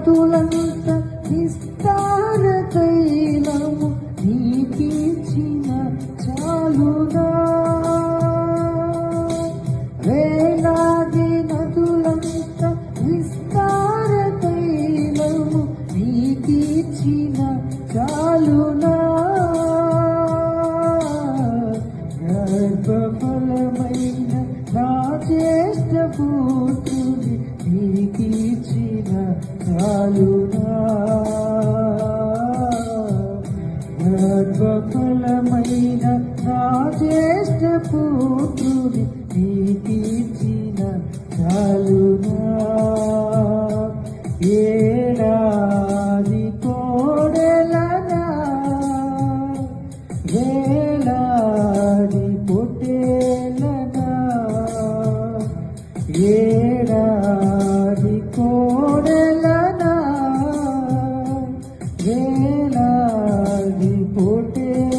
నదులంత విస్తార తైలము నీకిచ్చిన చాలునా. వేలాది నదులంత విస్తార తైలము నీకిచ్చిన చాలునా. గర్భఫలమైన నా జ్యేష్ఠ పుత్రుని నీకిచ్చిన చాలునా. గర్భఫలమైన నా జ్యేష్ఠ పుత్రుని నీకిచ్చిన చాలునా. ఏడాది కోడెలనా వేలాది పొట్టేలనా. ఏడాది కోడెలనా వేలాది పొట్టేలనా.